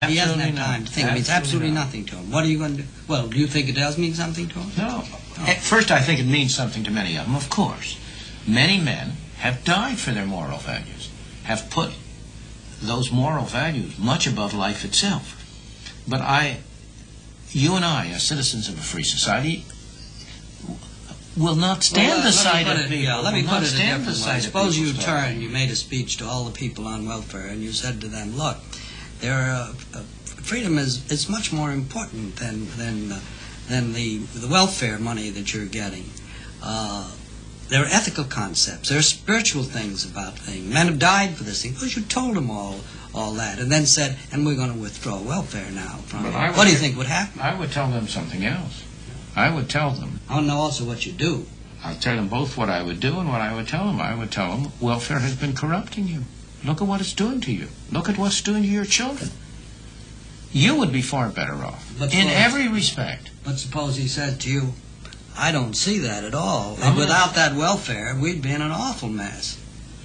He hasn't had time to think. It means absolutely nothing to him. What are you going to do? Well, do you think it does mean something to him? No. At first, I think it means something to many of them, of course. Many men have died for their moral values, have put those moral values much above life itself. But you and I, as citizens of a free society, will not stand the sight of people. Yeah, let me put it a different way. Suppose you made a speech to all the people on welfare, and you said to them, look, freedom is much more important than the welfare money that you're getting. There are ethical concepts. There are spiritual things about things. Men have died for this thing. Because you told them all that, and then said, and we're going to withdraw welfare now from you. What do you think would happen? I would tell them something else. I would tell them. I want to know also what you do. I'll tell them both what I would do and what I would tell them. I would tell them, welfare has been corrupting you. Look at what it's doing to you. Look at what it's doing to your children. You would be far better off, in every respect. But suppose he said to you, I don't see that at all. And without that welfare, we'd be in an awful mess.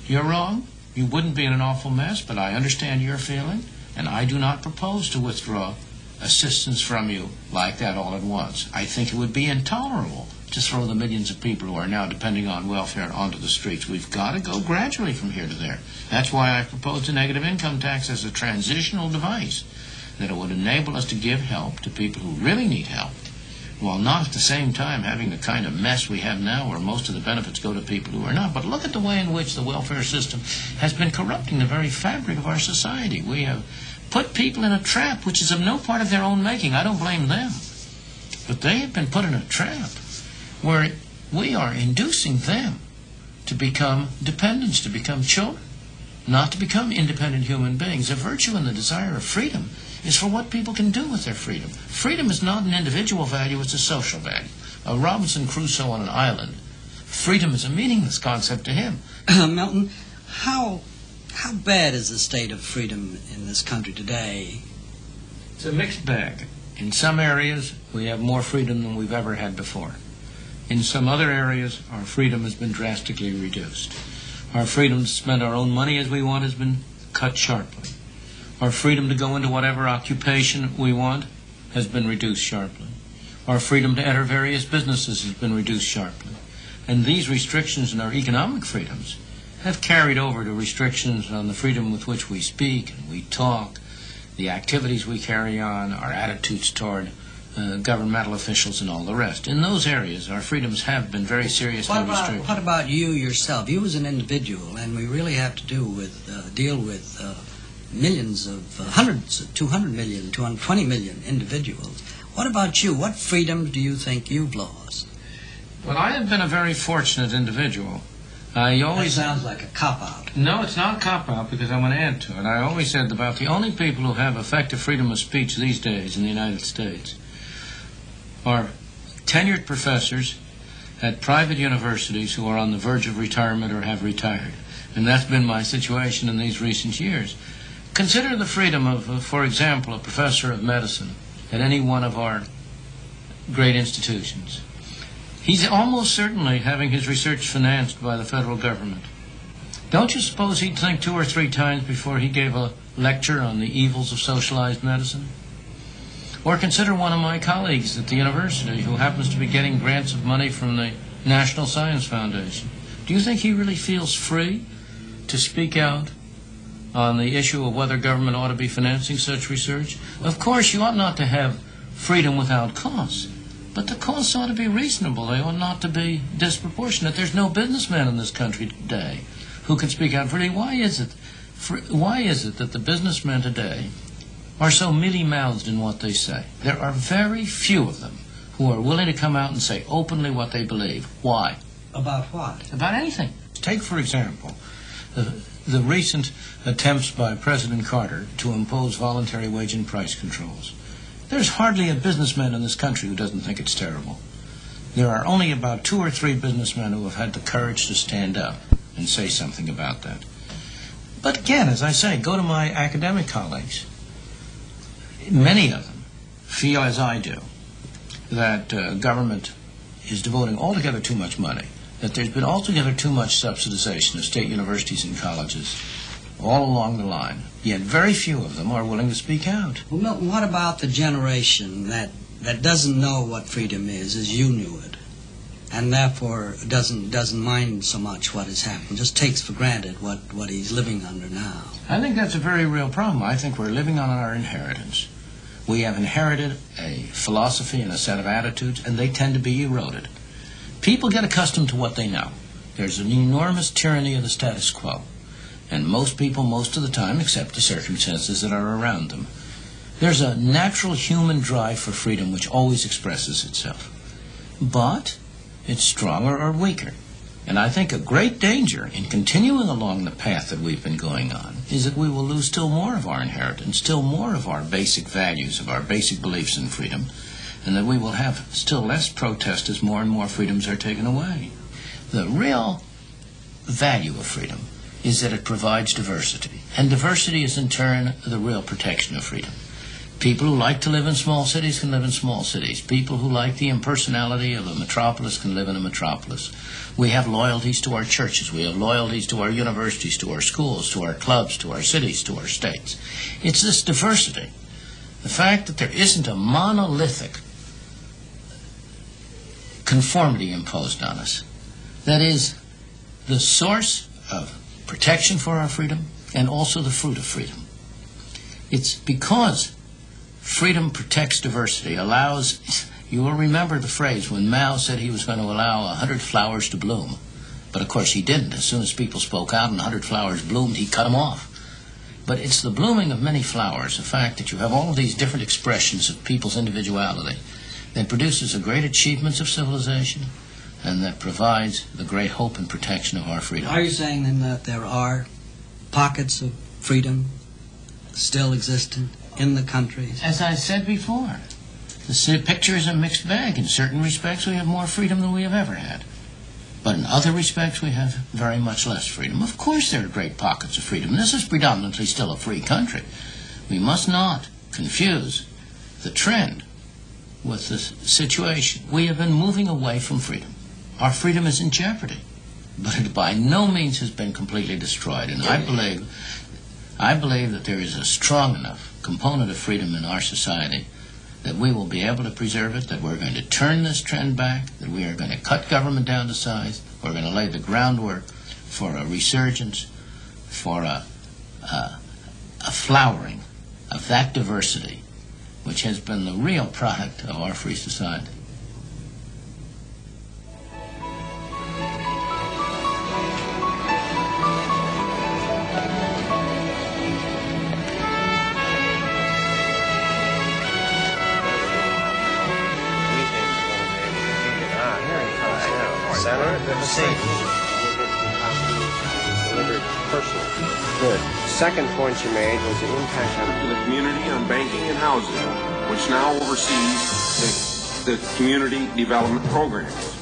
You're wrong. You wouldn't be in an awful mess, but I understand your feeling, and I do not propose to withdraw assistance from you like that all at once. I think it would be intolerable to throw the millions of people who are now depending on welfare onto the streets. We've got to go gradually from here to there. That's why I proposed a negative income tax as a transitional device, that it would enable us to give help to people who really need help, while not at the same time having the kind of mess we have now where most of the benefits go to people who are not. But look at the way in which the welfare system has been corrupting the very fabric of our society. We have put people in a trap which is of no part of their own making. I don't blame them. But they have been put in a trap where we are inducing them to become dependents, to become children, not to become independent human beings. The virtue and the desire of freedom is for what people can do with their freedom. Freedom is not an individual value, it's a social value. A Robinson Crusoe on an island, freedom is a meaningless concept to him. Milton, how bad is the state of freedom in this country today? It's a mixed bag. In some areas, we have more freedom than we've ever had before. In some other areas, our freedom has been drastically reduced. Our freedom to spend our own money as we want has been cut sharply. Our freedom to go into whatever occupation we want has been reduced sharply. Our freedom to enter various businesses has been reduced sharply. And these restrictions in our economic freedoms have carried over to restrictions on the freedom with which we speak and we talk, the activities we carry on, our attitudes toward governmental officials and all the rest. In those areas, our freedoms have been very seriously restricted. What about you yourself? You as an individual, and we really have to deal with millions of, hundreds of 200 million, 220 million individuals. What about you? What freedoms do you think you've lost? Well, I have been a very fortunate individual. That sounds like a cop-out. No, it's not a cop-out, because I'm going to add to it. I always said about the only people who have effective freedom of speech these days in the United States are tenured professors at private universities who are on the verge of retirement or have retired. And that's been my situation in these recent years. Consider the freedom of, for example, a professor of medicine at any one of our great institutions. He's almost certainly having his research financed by the federal government. Don't you suppose he'd think 2 or 3 times before he gave a lecture on the evils of socialized medicine? Or consider one of my colleagues at the university who happens to be getting grants of money from the National Science Foundation. Do you think he really feels free to speak out on the issue of whether government ought to be financing such research? Of course, you ought not to have freedom without costs. But the costs ought to be reasonable. They ought not to be disproportionate. There's no businessman in this country today who can speak out freely. Why is it that the businessmen today are so mealy-mouthed in what they say? There are very few of them who are willing to come out and say openly what they believe. Why? About what? About anything. Take, for example, the recent attempts by President Carter to impose voluntary wage and price controls. There's hardly a businessman in this country who doesn't think it's terrible. There are only about 2 or 3 businessmen who have had the courage to stand up and say something about that. But again, as I say, go to my academic colleagues. Many of them feel, as I do, that government is devoting altogether too much money, that there's been altogether too much subsidization of state universities and colleges all along the line, yet very few of them are willing to speak out. Well, Milton, what about the generation that doesn't know what freedom is as you knew it, and therefore doesn't mind so much what has happened, just takes for granted what he's living under now? I think that's a very real problem. I think we're living on our inheritance. We have inherited a philosophy and a set of attitudes, and they tend to be eroded. People get accustomed to what they know. There's an enormous tyranny of the status quo, and most people, most of the time, accept the circumstances that are around them. There's a natural human drive for freedom which always expresses itself, but it's stronger or weaker. And I think a great danger in continuing along the path that we've been going on is that we will lose still more of our inheritance, still more of our basic values, of our basic beliefs in freedom, and that we will have still less protest as more and more freedoms are taken away. The real value of freedom is that it provides diversity, and diversity is in turn the real protection of freedom. People who like to live in small cities can live in small cities. People who like the impersonality of a metropolis can live in a metropolis. We have loyalties to our churches. We have loyalties to our universities, to our schools, to our clubs, to our cities, to our states. It's this diversity, the fact that there isn't a monolithic conformity imposed on us, that is the source of protection for our freedom and also the fruit of freedom. It's because freedom protects diversity, allows, you will remember the phrase when Mao said he was going to allow 100 flowers to bloom. But of course he didn't. As soon as people spoke out and 100 flowers bloomed, he cut them off. But it's the blooming of many flowers, the fact that you have all of these different expressions of people's individuality, that produces the great achievements of civilization and that provides the great hope and protection of our freedom. Are you saying then that there are pockets of freedom still existent in the countries? As I said before, the picture is a mixed bag. In certain respects, we have more freedom than we have ever had. But in other respects, we have very much less freedom. Of course, there are great pockets of freedom. This is predominantly still a free country. We must not confuse the trend with the situation. We have been moving away from freedom. Our freedom is in jeopardy, but it by no means has been completely destroyed. And I believe that there is a strong enough component of freedom in our society that we will be able to preserve it, that we're going to turn this trend back, that we are going to cut government down to size, we're going to lay the groundwork for a resurgence, for a flowering of that diversity which has been the real product of our free society. Good. Second point you made was the impact on the community on banking and housing, which now oversees the community development programs.